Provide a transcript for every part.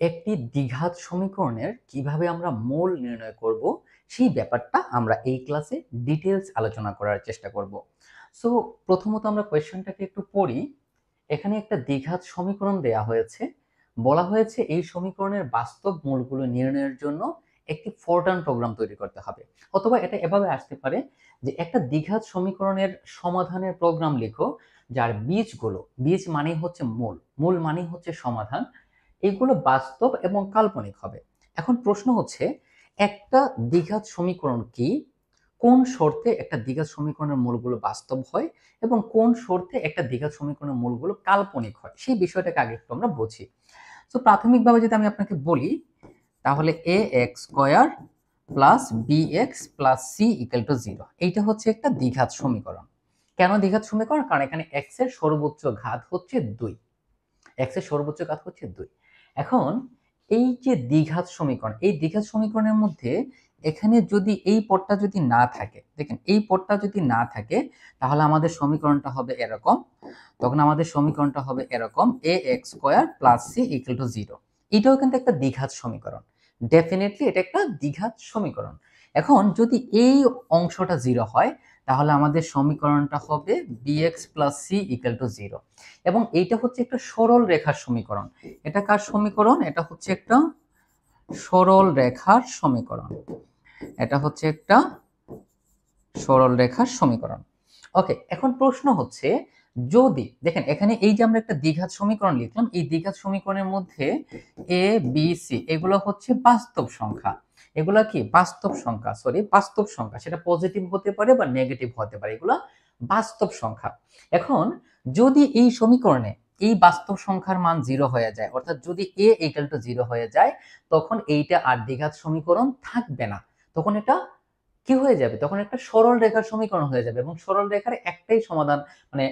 একটি দ্বিঘাত সমীকরণের কিভাবে আমরা মূল নির্ণয় করব সেই ব্যাপারটা আমরা এই ক্লাসে ডিটেলস আলোচনা করার চেষ্টা করব। সো প্রথমত আমরা কোয়েশ্চেনটাকে একটু পড়ি। এখানে একটা দ্বিঘাত সমীকরণ দেয়া হয়েছে, বলা হয়েছে এই সমীকরণের বাস্তব মূলগুলো নির্ণয়ের জন্য একটি ফোরট্রান প্রোগ্রাম তৈরি করতে হবে। অথবা এটা এভাবে আসতে পারে যে একটা দ্বিঘাত সমীকরণের সমাধানের প্রোগ্রাম লিখো যার বীজ মানেই হচ্ছে মূল, মূল মানেই হচ্ছে সমাধান, এগুলো বাস্তব এবং কাল্পনিক হবে। এখন প্রশ্ন হচ্ছে একটা দ্বিঘাত সমীকরণ কি, কোন শর্তে একটা দ্বিঘাত সমীকরণের মূলগুলো বাস্তব হয় এবং কোন শর্তে একটা দ্বিঘাত সমীকরণের মূলগুলো কাল্পনিক হয়, সেই বিষয়টাকে আগে একটু আমরা বুঝি। তো প্রাথমিকভাবে যদি আমি আপনাকে বলি, তাহলে a x square plus b x plus C equal to 0, এইটা হচ্ছে একটা দ্বিঘাত সমীকরণ। কেন দ্বিঘাত সমীকরণ? কারণ এখানে এক্স এর সর্বোচ্চ ঘাত হচ্ছে 2, এক্স এর সর্বোচ্চ ঘাত হচ্ছে 2। এখন এই যে দ্বিঘাত সমীকরণ, এই দ্বিঘাত সমীকরণের মধ্যে এখানে যদি এই পদটা যদি না থাকে, দেখেন এই পদটা যদি না থাকে তাহলে আমাদের সমীকরণটা হবে এরকম, তখন আমাদের সমীকরণটা হবে এরকম a x square plus C equal to 0। এটাও কিন্তু একটা দ্বিঘাত সমীকরণ, ডেফিনেটলি এটা একটা দ্বিঘাত সমীকরণ। এখন যদি এই অংশটা 0 হয় তাহলে আমাদের সমীকরণটা হবে bx plus C equal to 0। এবং এইটা হচ্ছে একটা সরল রেখার সমীকরণ। এটা কার সমীকরণ? এটা হচ্ছে একটা সরল রেখার সমীকরণ। এটা হচ্ছে একটা সরল রেখার সমীকরণ। ওকে, এখন প্রশ্ন হচ্ছে, যদি দেখেন এখানে এই যে আমরা একটা দ্বিঘাত সমীকরণ লিখলাম, এই দ্বিঘাত সমীকরণের মধ্যে এ বি সি এগুলো হচ্ছে বাস্তব সংখ্যা। এগুলা কি বাস্তব সংখ্যা, বাস্তব সংখ্যা, সেটা পজিটিভ হতে পারে বা নেগেটিভ হতে পারে, এগুলা বাস্তব সংখ্যা। এখন যদি এই সমীকরণে এই বাস্তব সংখ্যার মান 0 হয়ে যায়, অর্থাৎ যদি এ ইকুয়াল টু 0 হয়ে যায়, তখন এইটা আর দ্বিঘাত সমীকরণ থাকবে না, তখন এটা কি হয়ে যাবে, তখন একটা সরল রেখার সমীকরণ হয়ে যাবে এবং সরল রেখার একটাই সমাধান, মানে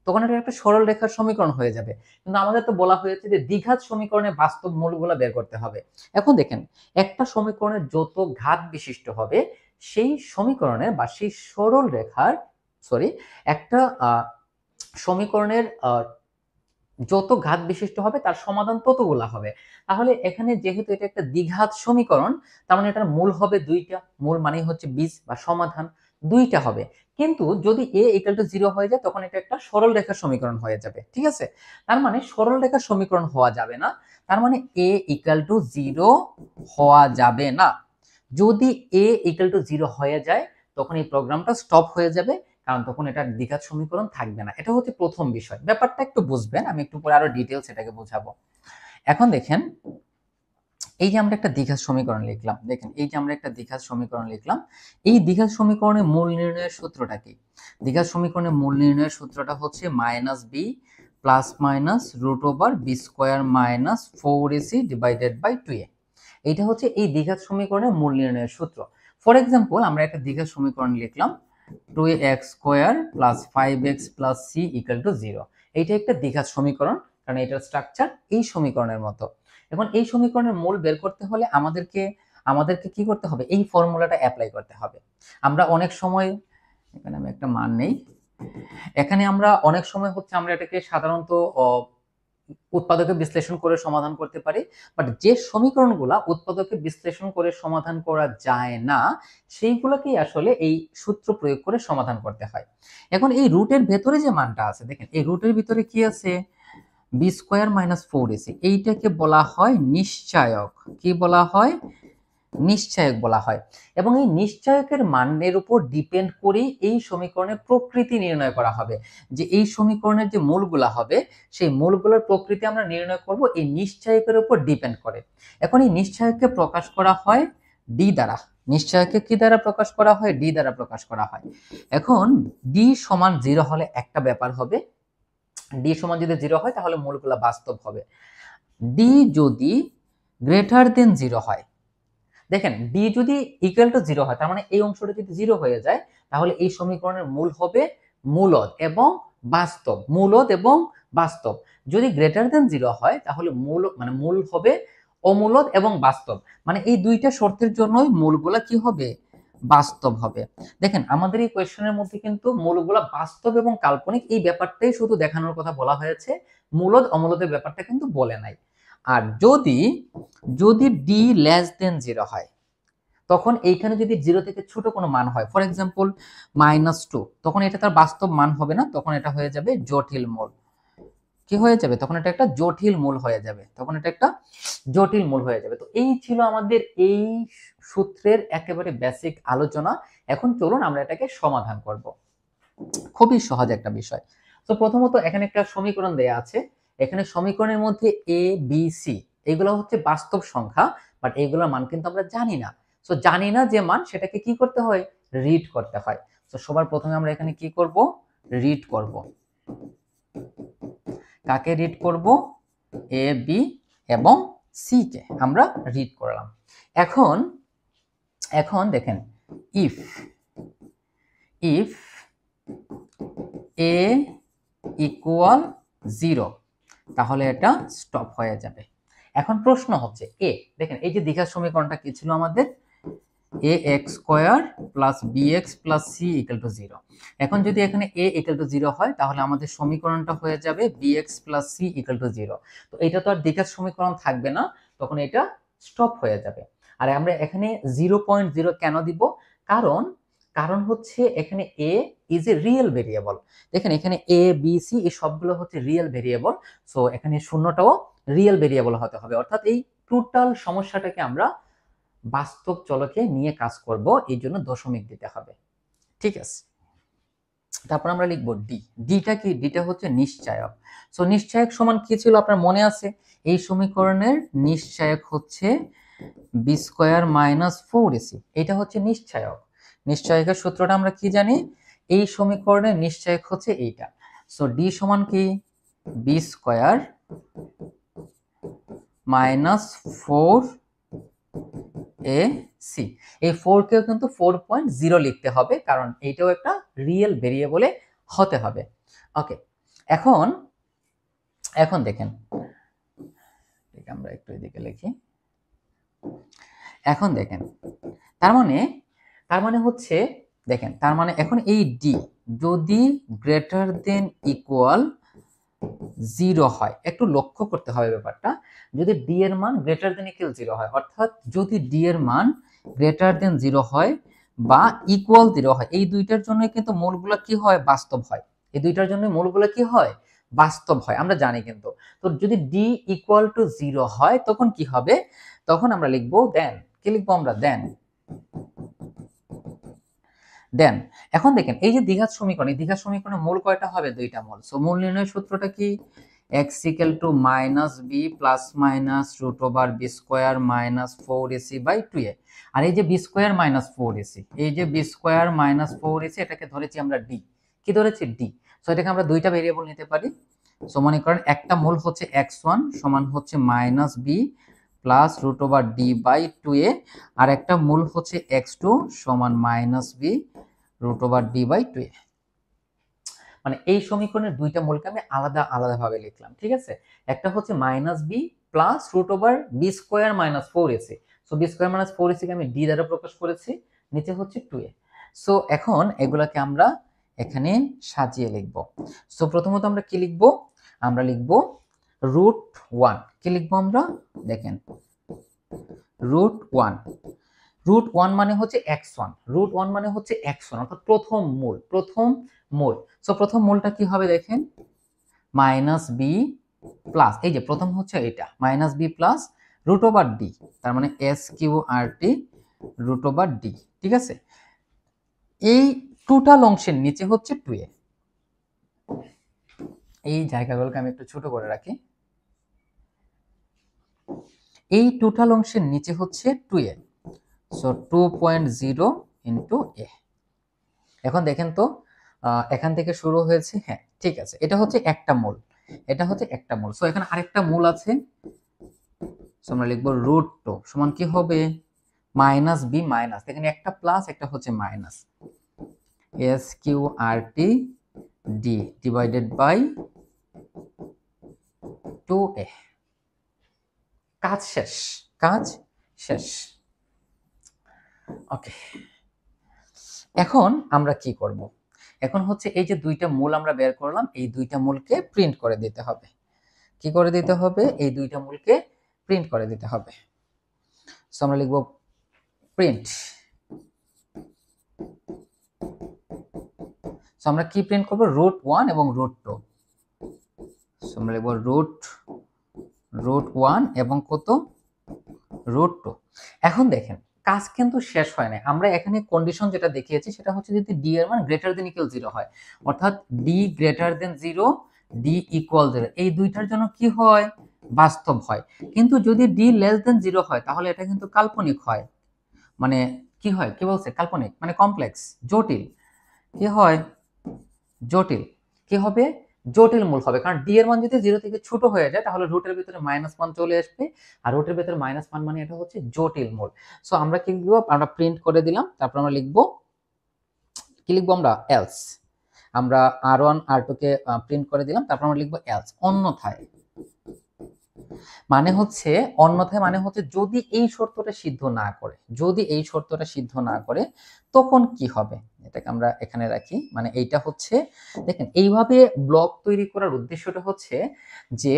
তখন এটা একটা সরল রেখার সমীকরণ হয়ে যাবে। কিন্তু আমাদের তো বলা হয়েছে যে দ্বিঘাত সমীকরণে বাস্তব মূলগুলো বের করতে হবে। এখন দেখেন একটা সমীকরণের যত ঘাত বিশিষ্ট হবে সেই সমীকরণের বা সেই সরল রেখার একটা সমীকরণের যত ঘাত বিশিষ্ট হবে তার সমাধান ততগুলা হবে। তাহলে এখানে যেহেতু এটা একটা দ্বিঘাত সমীকরণ, তার মানে এটার মূল হবে 2টা, মূল মানে হচ্ছে বীজ বা সমাধান 2টা হবে। কিন্তু যদি এ ইকুয়াল টু 0 হয়ে যায় তখন এটা একটা সরল রেখার সমীকরণ হয়ে যাবে, ঠিক আছে? তার মানে সরল রেখার সমীকরণ হওয়া যাবে না, তার মানে এ ইকুয়াল টু 0 হওয়া যাবে না। যদি এ ইকুয়াল টু 0 হয়ে যায় তখন এই প্রোগ্রামটা স্টপ হয়ে যাবে, কারণ তখন এটা দ্বিঘাত সমীকরণ থাকবে না। এটা হচ্ছে প্রথম বিষয়, ব্যাপারটা একটু বুঝবেন, আমি একটু পরে আরো ডিটেইলস এটাকে বোঝাবো। এখন দেখেন এই যে আমরা একটা দ্বিঘাত সমীকরণ লিখলাম, দেখেন এই যে আমরা একটা দ্বিঘাত সমীকরণ লিখলাম, এই দ্বিঘাত সমীকরণের মূল নির্ণয়ের সূত্রটা কি? দ্বিঘাত সমীকরণের মূল নির্ণয়ের সূত্রটা হচ্ছে minus B plus minus root over B square minus 4ac divided by 2a। এইটা হচ্ছে এই দ্বিঘাত সমীকরণের মূল নির্ণয়ের সূত্র। ফর এক্সাম্পল আমরা একটা দ্বিঘাত সমীকরণ লিখলাম 2x square plus 5x plus c equal to 0। এইটা একটা দ্বিঘাত সমীকরণ, কারণ এটার স্ট্রাকচার এই সমীকরণের মতো। এখন এই সমীকরণের মূল বের করতে হলে আমাদেরকে কি করতে হবে? এই ফর্মুলাটা অ্যাপ্লাই করতে হবে। আমরা অনেক সময়, এখানে আমি একটা মান নেই, এখানে আমরা অনেক সময় হচ্ছে আমরা এটাকে সাধারণত উৎপাদকে বিশ্লেষণ করে সমাধান করতে পারি, বাট যে সমীকরণগুলা উৎপাদকে বিশ্লেষণ করে সমাধান করা যায় না সেইগুলোকেই আসলে এই সূত্র প্রয়োগ করে সমাধান করতে হয়। এখন এই রুটের ভেতরে যে মানটা আছে, দেখেন এই রুটের ভিতরে কি আছে? বি স্কোয়ার মাইনাস 4ac, এইটাকে বলা হয় নিশ্চায়ক। কি বলা হয়? নিশ্চায়ক বলা হয়। এবং এই নিশ্চায়কের মানের উপর ডিপেন্ড করে এই সমীকরণের প্রকৃতি নির্ণয় করা হবে, যে এই সমীকরণের যে মূলগুলা হবে সেই মূলগুলোর প্রকৃতি আমরা নির্ণয় করব এই নিশ্চায়কের উপর ডিপেন্ড করে। এখন এই নিশ্চায়ককে প্রকাশ করা হয় ডি দ্বারা। নিশ্চয়কে কি দ্বারা প্রকাশ করা হয়? ডি দ্বারা প্রকাশ করা হয়। এখন ডি সমান 0 হলে একটা ব্যাপার হবে, ডি সমান যদি 0 হয় তাহলে মূলগুলা বাস্তব হবে। ডি যদি গ্রেটার দেন 0 হয়, দেখেন ডি যদি ইকুয়াল টু 0 হয় তার মানে এই অংশটা যদি 0 হয়ে যায় তাহলে এই সমীকরণের মূল হবে মূলদ এবং বাস্তব, মূলদ এবং বাস্তব। যদি গ্রেটার দেন 0 হয় তাহলে মূল হবে অমূলদ এবং বাস্তব, মানে এই দুইটা শর্তের জন্যই মূলগুলা কি হবে? বাস্তব হবে। দেখেন আমাদের এই কোয়েশ্চেনের মধ্যে কিন্তু মূলগুলা বাস্তব এবং কাল্পনিক এই ব্যাপারটাই শুধু দেখানোর কথা বলা হয়েছে, মূলদ অমূলদের ব্যাপারটা কিন্তু বলে নাই। আর যদি যদি ডি লেস দেন 0 হয়, তখন এইখানে যদি 0 থেকে ছোট কোনো মান হয়, ফর এক্সাম্পল -2, তখন এটা তার বাস্তব মান হবে না, তখন এটা হয়ে যাবে জটিল মূল। কি হয়ে যাবে? তখন এটা একটা জটিল মূল হয়ে যাবে, তখন এটা একটা জটিল মূল হয়ে যাবে। তো এই ছিল আমাদের এই সূত্রের একেবারে বেসিক আলোচনা। এখন চলুন আমরা এটাকে সমাধান করব। খুবই সহজ একটা বিষয়। তো প্রথমত এখানে একটা সমীকরণ দেয়া আছে, এখানে সমীকরণের মধ্যে এ বি সি এগুলো হচ্ছে বাস্তব সংখ্যা, বাট এইগুলোর মান কিন্তু আমরা জানি না। সো জানি না যে মান, সেটাকে কি করতে হয়? রিড করতে হয়। তো সবার প্রথমে আমরা এখানে কি করব? রিড করব। কাকে রিড করব? এ বি এবং সি কে আমরা রিড করলাম। এখন এখন দেখেন, ইফ ইফ এ ইকুয়াল 0, তাহলে এটা স্টপ হয়ে যাবে। এখন প্রশ্ন হচ্ছে এ, দেখেন এই যে দ্বিঘাত সমীকরণটা কি ছিল আমাদের? ax² plus bx plus c equal to 0। এখন যদি এখানে a ইকুয়াল টু 0 হয়, তাহলে আমাদের সমীকরণটা হয়ে যাবে bx plus c equal to 0। তো এটা তো আর দ্বিঘাত সমীকরণ থাকবে না, তখন এটা স্টপ হয়ে যাবে। আর আমরা এখানে 0.0 কেন দিব? কারণ কারণ হচ্ছে এখানে a is a real variable. দেখেন এখানে a b c এই সবগুলো হচ্ছে রিয়েল ভেরিয়েবল, সো এখানে শূন্যটাও রিয়েল ভেরিয়েবল হতে হবে। অর্থাৎ এই টোটাল সমস্যাটাকে আমরা বাস্তব চলকে নিয়ে কাজ করব, এই জন্য দশমিক দিতে হবে। ঠিক আছে, তারপর আমরা লিখবো ডি। ডিটা কি? ডিটা হচ্ছে নিশ্চায়ক। সো নিশ্চায়ক সমান কি ছিল আপনার মনে আছে? এই সমীকরণের নিশ্চায়ক হচ্ছে b² - 4ac, এটা হচ্ছে নিশ্চায়ক। নিশ্চায়কের সূত্রটা আমরা কি জানি? এই সমীকরণের নিশ্চায়ক হচ্ছে এইটা। সো ডি সমান কি? b² - 4 AC। এই 4 কেও কিন্তু 4.0 লিখতে হবে, কারণ এইটাও একটা রিয়েল ভেরিয়েবলে হতে হবে। ওকে, এখন এখন দেখেন, আমরা একটু এদিকে লিখি। এখন দেখেন, তার মানে হচ্ছে, দেখেন তার মানে এখন এই ডি যদি গ্রেটার দেন ইকুয়াল 0 হয়, একটু লক্ষ্য করতে হবে ব্যাপারটা। যদি ডি এর মান গ্রেটার দেন ইকুয়াল 0 হয়, অর্থাৎ যদি ডি এর মান গ্রেটার দেন 0 হয় বা ইকুয়াল 0 হয়, এই দুইটার জন্য কিন্তু মূলগুলো কি হয়? বাস্তব হয়। এই দুইটার জন্য মূলগুলো কি হয়? বাস্তব হয়, আমরা জানি। কিন্তু তো যদি ডি ইকুয়াল টু 0 হয়, তখন কি হবে? তখন আমরা লিখবো দেন। কি লিখবো আমরা? দেন। দেন এখন দেখেন এই যে দ্বিঘাত সমীকরণ, এই দ্বিঘাত সমীকরণে মূল কয়টা হবে? দুইটা মূল। সো মূল নির্ণয়ের সূত্রটা কি? x equal to -b plus minus √b² - 4ac/2a। আর এই যে b² - 4ac, এই যে b² - 4ac, এটাকে ধরেছি আমরা d। কি ধরেছি? d। সো এটাকে আমরা দুইটা ভেরিয়েবল নিতে পারি। সো মনে করেন একটা মূল হচ্ছে x1 সমান হচ্ছে -b প্লাস √d/2a, আর একটা মূল হচ্ছে x2 সমান -b √d/2a। মানে এই সমীকরণের দুইটা মূলকে আমি আলাদা আলাদা ভাবে লিখলাম। ঠিক আছে, একটা হচ্ছে -b plus √b² - 4ac। So b² - 4ac কে আমি d দ্বারা প্রকাশ করেছি, নিচে হচ্ছে 2a। সো এখন এগুলাকে আমরা এখানে সাজিয়ে লিখব। সো প্রথমত আমরা কি লিখব? আমরা লিখব √1। কি লিখব আমরা? দেখেন √1। √1 মানে হচ্ছে x1, √1 মানে হচ্ছে x1, অর্থাৎ প্রথম মূল। সো প্রথম মূলটা কি হবে? দেখেন -b প্লাস, এই যে প্রথম হচ্ছে এটা -b প্লাস √d, তার মানে sqrt √d। ঠিক আছে, এই টোটাল অংশের নিচে হচ্ছে 2a। এই জায়গাগুলোকে আমি একটু ছোট করে রাখি। এই টোটাল অংশের নিচে হচ্ছে 2a, সো 2.0 ইন্টু a। এখন দেখেন তো, এখান থেকে শুরু হয়েছে। হ্যাঁ ঠিক আছে, এটা হচ্ছে একটা মূল, এটা হচ্ছে একটা মূল। সো এখানে আরেকটা মূল আছে, সো আমরা লিখবো √2 সমান কি হবে? -b মাইনাস, এখানে একটা প্লাস একটা হচ্ছে minus, sqrt d divided by 2a। কাজ শেষ, কাজ শেষ। ওকে, এখন আমরা কি করব? এখন হচ্ছে এই যে দুইটা মূল আমরা বের করলাম, এই দুইটা মূলকে প্রিন্ট করে দিতে হবে। কি করে দিতে হবে? এই দুইটা মূলকে প্রিন্ট করে দিতে হবে। সো আমরা লিখব প্রিন্ট। সো আমরা কি প্রিন্ট করব, √1 এবং √2। সো আমরা লিখব √1 এবং কত, √2। এখন দেখেন কাজ কিন্তু শেষ হয় না। আমরা এখানে কন্ডিশন যেটা দেখিয়েছি সেটা হচ্ছে যদি d এর মান গ্রেটার দেন ইকুয়াল 0 হয়, অর্থাৎ d greater than 0, d equal 0, এই দুইটার জন্য কি হয়, বাস্তব হয়। কিন্তু যদি d লেস দেন 0 হয় তাহলে এটা কিন্তু কাল্পনিক হয়। মানে কি হয়, কি বলছে, কাল্পনিক মানে কমপ্লেক্স, জটিল। কি হয়, জটিল। কি হবে, জটিল মূল হবে, কারণ ডি এর মান যদি 0 থেকে ছোট হয়ে যায় তাহলে রুটের ভিতরে -1 চলে আসবে, আর রুটের ভিতরে -1 মানে এটা হচ্ছে জটিল মূল। সো আমরা কি লিখব, আমরা প্রিন্ট করে দিলাম, তারপর আমরা লিখব কি, লিখব আমরা এলস। আমরা r1 r2 কে প্রিন্ট করে দিলাম, তারপর আমরা লিখব এলস, অন্যথায়। মানে হচ্ছে অন্যথায় মানে হচ্ছে যদি এই শর্তটা সিদ্ধ না করে, যদি এই শর্তটা সিদ্ধ না করে তখন কি হবে, এটাকে আমরা এখানে রাখি। মানে এইটা হচ্ছে, দেখেন এইভাবে ব্লক তৈরি করার উদ্দেশ্যটা হচ্ছে যে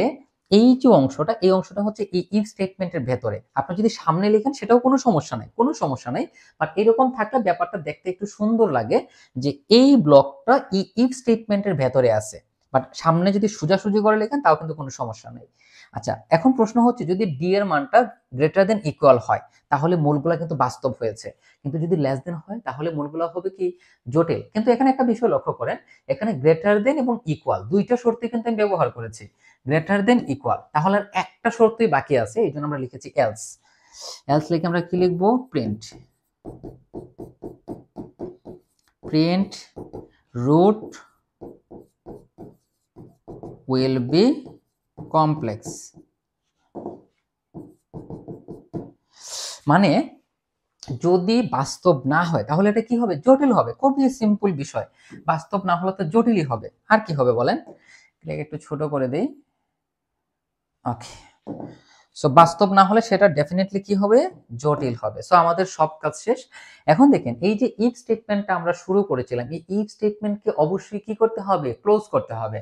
এই যে অংশটা, এই অংশটা হচ্ছে এই ইফ স্টেটমেন্টের ভেতরে। আপনি যদি সামনে লিখেন সেটাও কোনো সমস্যা নাই, কোনো সমস্যা নাই, বাট এরকম থাকলে ব্যাপারটা দেখতে একটু সুন্দর লাগে যে এই ব্লকটা এই ইফ স্টেটমেন্টের ভেতরে আছে। বাট সামনে যদি সোজাসুজি করে লেখেন তাও কিন্তু কোনো সমস্যা নেই। আচ্ছা, এখন প্রশ্ন হচ্ছে যদি ডি এর মানটা গ্রেটার দেন ইকুয়াল হয় তাহলে মূলগুলা কিন্তু বাস্তব হয়েছে, কিন্তু যদি লেস দেন হয় তাহলে মূলগুলা হবে কি, জটিল। কিন্তু এখানে একটা বিষয় লক্ষ্য করেন, এখানে গ্রেটার দেন এবং ইকুয়াল দুইটা শর্তই কিন্তু আমি ব্যবহার করেছি, গ্রেটার দেন ইকুয়াল, তাহলে আর একটা শর্তই বাকি আছে, এই জন্য আমরা লিখেছি এলস। এলস লিখে আমরা কি লিখবো, print, print root will be complex। মানে যদি বাস্তব না হয় তাহলে এটা কি হবে, জটিল হবে। খুবই সিম্পল বিষয়, বাস্তব না হলে তো জটিলই হবে। আর কি হবে বলেন, এটাকে একটু ছোট করে দেই। ওকে, সো বাস্তব না হলে সেটা ডেফিনেটলি কি হবে, জটিল হবে। সো আমাদের সব কাজ শেষ। এখন দেখেন এই যে ইফ স্টেটমেন্টটা আমরা শুরু করেছিলাম, এই ইফ স্টেটমেন্টকে অবশ্যই কি করতে হবে, ক্লোজ করতে হবে।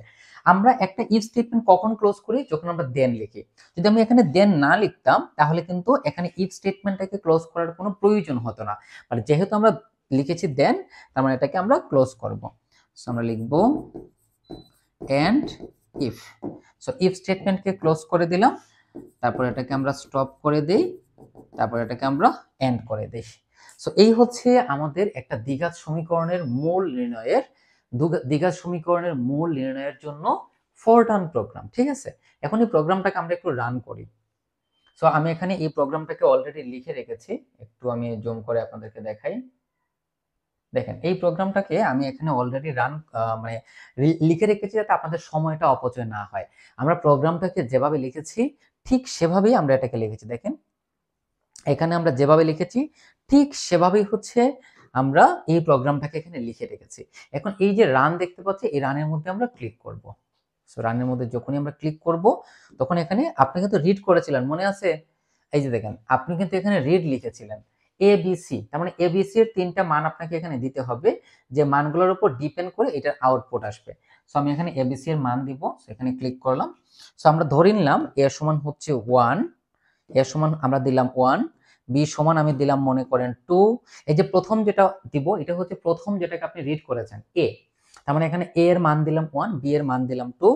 আমরা একটা ইফ স্টেটমেন্ট কখন ক্লোজ করি, যখন আমরা দেন লিখি। যদি আমি এখানে দেন না লিখতাম তাহলে কিন্তু এখানে ইফ স্টেটমেন্টটাকে ক্লোজ করার কোনো প্রয়োজন হতো না, মানে যেহেতু আমরা লিখেছি দেন, তার মানে এটাকে আমরা ক্লোজ করব। সো আমরা লিখব এন্ড ইফ। সো ইফ স্টেটমেন্টকে ক্লোজ করে দিলাম, তারপর এটাকে আমরা স্টপ করে দেই, তারপর এটাকে আমরা এন্ড করে দেই। সো এই হচ্ছে আমাদের একটা দ্বিঘাত সমীকরণের মূল নির্ণয়ের, দ্বিঘাত সমীকরণের মূল নির্ণয়ের জন্য ফোরটার্ন প্রোগ্রাম। ঠিক আছে, এখন এই প্রোগ্রামটাকে আমরা একটু রান করি। সো আমি এখানে এই প্রোগ্রামটাকে অলরেডি লিখে রেখেছি, একটু আমি জুম করে আপনাদেরকে দেখাই। দেখেন এই প্রোগ্রামটাকে আমি এখানে অলরেডি রান মানে লিখে রেখেছি যাতে আপনাদের সময়টা অপচয় না হয়। আমরা প্রোগ্রামটাকে যেভাবে লিখেছি ঠিক সেভাবেই আমরা এটাকে লিখেছি। দেখেন এখানে আমরা যেভাবে লিখেছি ঠিক সেভাবেই হচ্ছে আমরা এই প্রোগ্রামটাকে এখানে লিখে রেখেছি। এখন এই যে রান দেখতে পাচ্ছি, এই রানের মধ্যে আমরা ক্লিক করব। সো রানের মধ্যে যখনই আমরা ক্লিক করব তখন এখানে আপনি কিন্তু রিড করেছিলেন, মনে আছে? এই যে দেখেন আপনি কিন্তু এখানে রিড লিখেছিলেন এবিসি, তার মানে এবিসি এর 3টা মান আপনাকে এখানে দিতে হবে, যে মানগুলোর উপর ডিপেন্ড করে এটার আউটপুট আসবে। সো আমি এখানে এবিসি এর মান দিব, সো এখানে ক্লিক করলাম। সো আমরা ধরে নিলাম এ সমান হচ্ছে 1, এ সমান আমরা দিলাম 1, বি সমান আমি দিলাম মনে করেন 2। এই যে প্রথম যেটা দিব এটা হচ্ছে প্রথম যেটাকে আপনি রিড করেছেন এ, তার মানে এখানে এ এর মান দিলাম 1, বি এর মান দিলাম 2,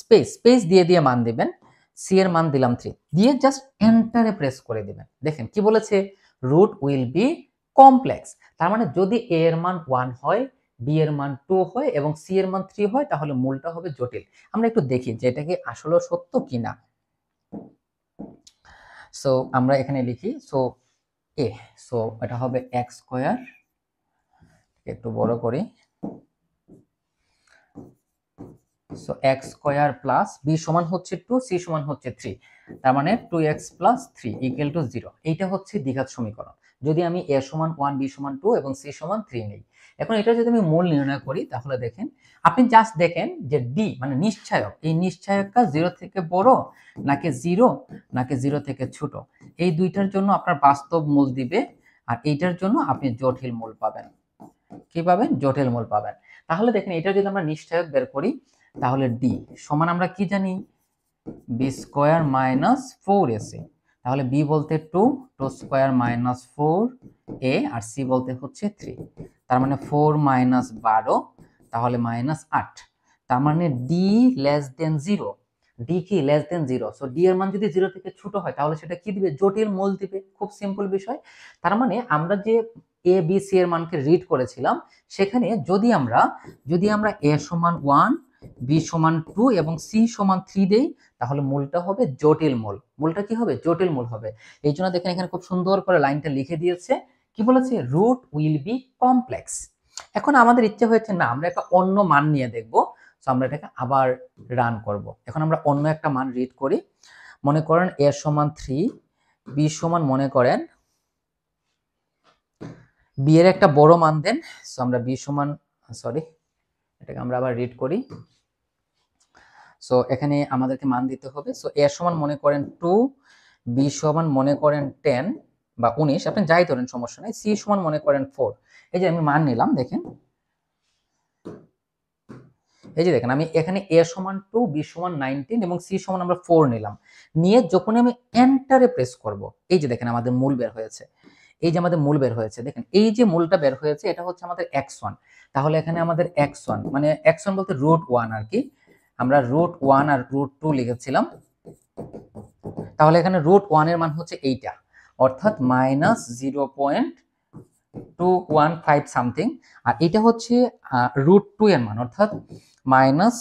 স্পেস স্পেস দিয়ে দিয়ে মান দিবেন, সি এর মান দিলাম 3, দিয়ে জাস্ট এন্টারে প্রেস করে দিবেন। দেখেন কি বলেছে, রুট উইল বি কমপ্লেক্স। তার মানে যদি এ এর মান 1 হয়, বি এর মান 2 হয় এবং সি এর মান 3 হয় তাহলে মূলটা হবে জটিল। আমরা একটু দেখি যে এটা কি আসলে সত্য কিনা। সো আমরা এখানে লিখি, সো এ, সো এটা হবে এক্স স্কয়ার, একটু বড় করি। So X square plus B সমান হচ্ছে 2, সি সমান হচ্ছে 3, তার মানে 2x প্লাস 3 ইকুয়াল টু 0। এইটা হচ্ছে দ্বিঘাত সমীকরণ যদি আমি a সমান 1, b সমান 2 এবং c সমান 3 নেই। এখন এটা যদি আমি মূল নির্ণয় করি তাহলে দেখেন, আপনি জাস্ট দেখেন যে d মানে নিশ্চয়ক, এই নিশ্চয়কটা 0 থেকে বড় নাকি 0 নাকি 0 থেকে ছোট, এই দুইটার জন্য আপনার বাস্তব মূল দিবে, আর এইটার জন্য আপনি জটিল মূল পাবেন। কি পাবেন, জটিল মূল পাবেন। তাহলে দেখেন এটা যদি আমরা নিশ্চয়ক বের করি তাহলে d সমান আমরা কি জানি, বি স্কোয়ার মাইনাস 4ac, তাহলে বি বলতে 2 স্কোয়ার মাইনাস 4a, আর সি বলতে হচ্ছে 3, তার মানে 4 মাইনাস 12, তাহলে মাইনাস 8। তার মানে ডি লেস দেন 0, ডি কি লেস দেন 0। সো ডি এর মান যদি 0 থেকে ছোট হয় তাহলে সেটা কি দিবে, জটিল মূল দিবে। খুব সিম্পল বিষয়। তার মানে আমরা যে এ বি সি এর মানকে রিড করেছিলাম, সেখানে যদি আমরা এ সমান 1, বি সমান 2 এবং সি সমান 3 দেই, তাহলে মূলটা হবে জটিল মূল। মূলটা কি হবে, জটিল মূল হবে। এই জন্য দেখেন এখানে খুব সুন্দর করে লাইনটা লিখে দিয়েছে, কি বলেছে, রুট উইল বি কমপ্লেক্স। এখন আমাদের ইচ্ছে হয়েছে না, আমরা একটা অন্য মান নিয়ে দেখব। সো আমরা এটাকে আবার রান করব। এখন আমরা অন্য একটা মান রিড করি। মনে করেন এ সমান 3, বি সমান মনে করেন, বি এর একটা বড় মান দেন। সো আমরা বি সমান, সরি, এটাকে আমরা আবার রিড করি। সো এখানে আমাদেরকে মান দিতে হবে। সো এ সমান মনে করেন 2, বি সমান মনে করেন 10 বা 19, আপনি যাই ধরেন সমস্যা নাই। সি সমান মনে করেন 4। এই যে আমি মান নিলাম, দেখেন, এই যে দেখেন আমি এখানে এ সমান 2, বি সমান 19 এবং সি সমান আমরা 4 নিলাম। নিয়ে যখন আমি এন্টারে প্রেস করব, এই যে দেখেন আমাদের মূল বের হয়েছে। এই যে আমাদের মূল বের হয়েছে, দেখেন এই যে মূলটা বের হয়েছে, এটা হচ্ছে আমাদের x1। তাহলে এখানে আমাদের x1 মানে x1 বলতে √1 আর কি। আমরা √1 আর √2 লিখেছিলাম। তাহলে এখানে √1 এর মান হচ্ছে এইটা, অর্থাৎ মাইনাস 0.215 সামথিং। আর এটা হচ্ছে √2 এর মান, অর্থাৎ মাইনাস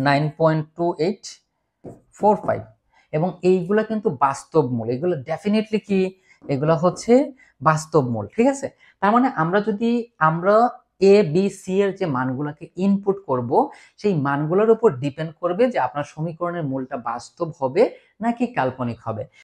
9.2845। এবং এইগুলা কিন্তু বাস্তব মূল, এগুলো ডেফিনেটলি কি, এগুলো হচ্ছে বাস্তব মূল। ঠিক আছে, তার মানে আমরা এ বি সি এর যে মানগুলোকে ইনপুট করব, সেই মানগুলোর উপর ডিপেন্ড করবে যে আপনার সমীকরণের মূলটা বাস্তব হবে নাকি কাল্পনিক হবে।